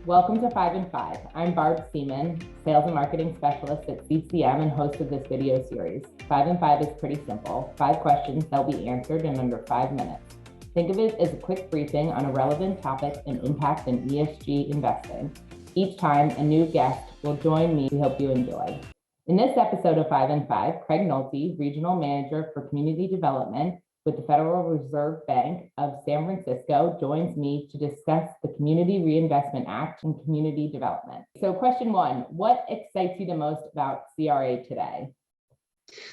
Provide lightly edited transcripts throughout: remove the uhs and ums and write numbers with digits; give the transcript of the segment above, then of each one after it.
Welcome to 5 and 5. I'm Barb Seaman, Sales and Marketing Specialist at CCM and host of this video series. 5 and 5 is pretty simple. 5 questions that'll be answered in under 5 minutes. Think of it as a quick briefing on a relevant topic in impact and ESG investing. Each time, a new guest will join me. We hope you enjoy. In this episode of 5 and 5, Craig Nolte, Regional Manager for Community Development with the Federal Reserve Bank of San Francisco, joins me to discuss the Community Reinvestment Act and community development. So question one, what excites you the most about CRA today?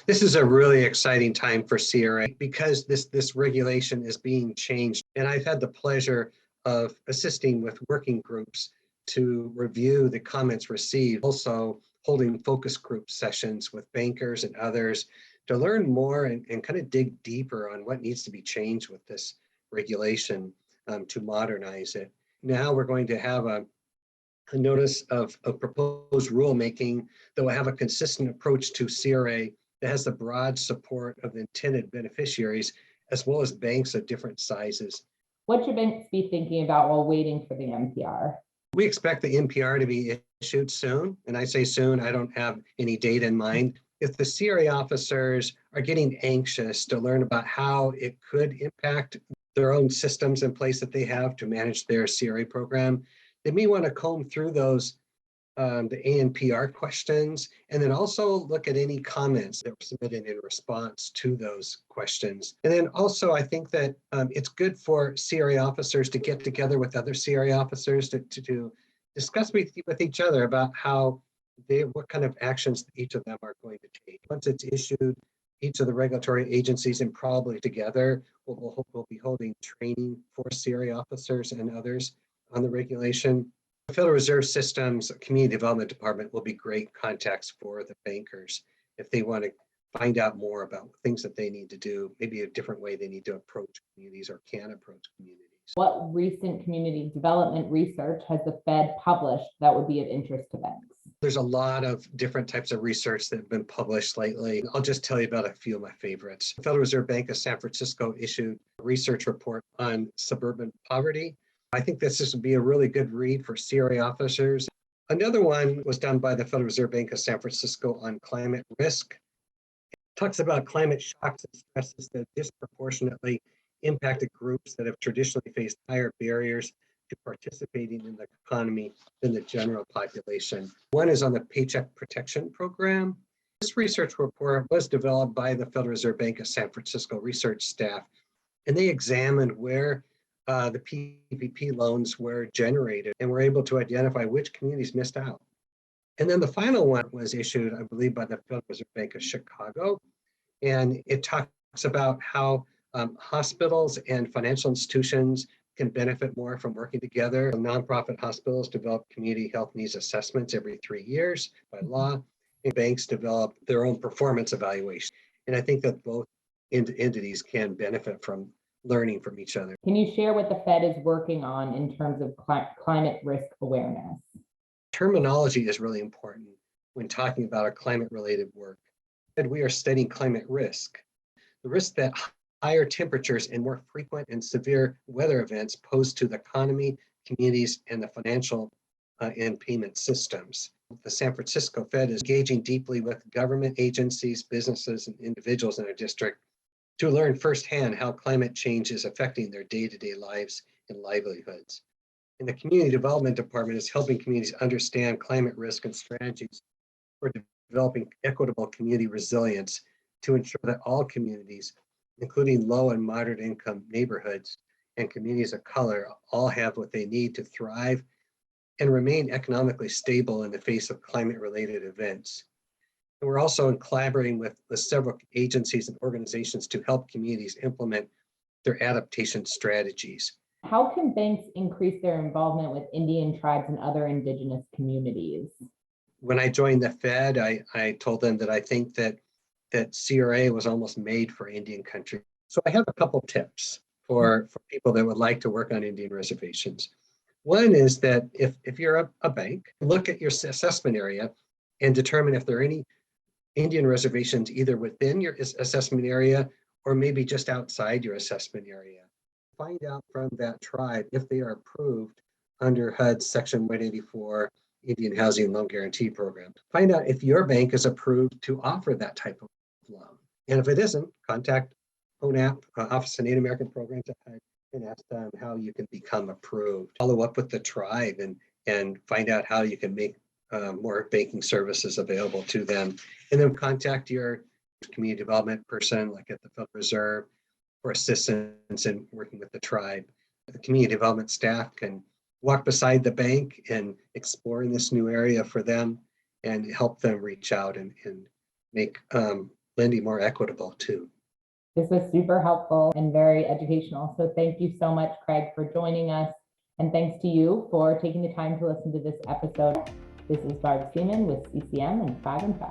This is a really exciting time for CRA because this regulation is being changed. And I've had the pleasure of assisting with working groups to review the comments received, also holding focus group sessions with bankers and others to learn more and kind of dig deeper on what needs to be changed with this regulation to modernize it. Now we're going to have a notice of proposed rulemaking that will have a consistent approach to CRA that has the broad support of the intended beneficiaries, as well as banks of different sizes. What should banks be thinking about while waiting for the NPR? We expect the NPR to be issued soon. And I say soon, I don't have any date in mind. If the CRA officers are getting anxious to learn about how it could impact their own systems in place that they have to manage their CRA program, they may want to comb through those the ANPR questions, and then also look at any comments that were submitted in response to those questions. And then also, I think that it's good for CRA officers to get together with other CRA officers to discuss with each other about what kind of actions each of them are going to take. Once it's issued, each of the regulatory agencies and probably together will be holding training for CRA officers and others on the regulation. The Federal Reserve System's Community Development Department will be great contacts for the bankers if they want to find out more about things that they need to do, maybe a different way they need to approach communities or can approach communities. What recent community development research has the Fed published that would be of interest to banks? There's a lot of different types of research that have been published lately. I'll just tell you about a few of my favorites. The Federal Reserve Bank of San Francisco issued a research report on suburban poverty. I think this would be a really good read for CRA officers. Another one was done by the Federal Reserve Bank of San Francisco on climate risk. It talks about climate shocks and stresses that disproportionately impacted groups that have traditionally faced higher barriers to participating in the economy than the general population. One is on the Paycheck Protection Program. This research report was developed by the Federal Reserve Bank of San Francisco research staff, and they examined where the PPP loans were generated and were able to identify which communities missed out. And then the final one was issued, I believe, by the Federal Reserve Bank of Chicago. And it talks about how hospitals and financial institutions can benefit more from working together. Nonprofit hospitals develop community health needs assessments every 3 years by law, and banks develop their own performance evaluation. And I think that both entities can benefit from learning from each other. Can you share what the Fed is working on in terms of climate risk awareness? Terminology is really important when talking about our climate-related work. And we are studying climate risk, the risk that higher temperatures and more frequent and severe weather events pose to the economy, communities, and the financial and payment systems. The San Francisco Fed is engaging deeply with government agencies, businesses, and individuals in our district to learn firsthand how climate change is affecting their day-to-day lives and livelihoods. And the Community Development Department is helping communities understand climate risk and strategies for developing equitable community resilience to ensure that all communities, including low and moderate income neighborhoods and communities of color, all have what they need to thrive and remain economically stable in the face of climate-related events. And we're also collaborating with several agencies and organizations to help communities implement their adaptation strategies. How can banks increase their involvement with Indian tribes and other indigenous communities? When I joined the Fed, I told them that I think that CRA was almost made for Indian country. So I have a couple tips for people that would like to work on Indian reservations. One is that if you're a bank, look at your assessment area and determine if there are any Indian reservations either within your assessment area or maybe just outside your assessment area. Find out from that tribe if they are approved under HUD's Section 184 Indian Housing Loan Guarantee Program. Find out if your bank is approved to offer that type of loan. And if it isn't, contact ONAP, Office of Native American Programs at HUD, and ask them how you can become approved. Follow up with the tribe and find out how you can make more banking services available to them. And then contact your community development person, like at the Federal Reserve, for assistance in working with the tribe. The community development staff can walk beside the bank and explore in this new area for them and help them reach out and make lending more equitable too. This was super helpful and very educational. So thank you so much, Craig, for joining us. And thanks to you for taking the time to listen to this episode. This is Barb Seaman with CCM and 5 and 5.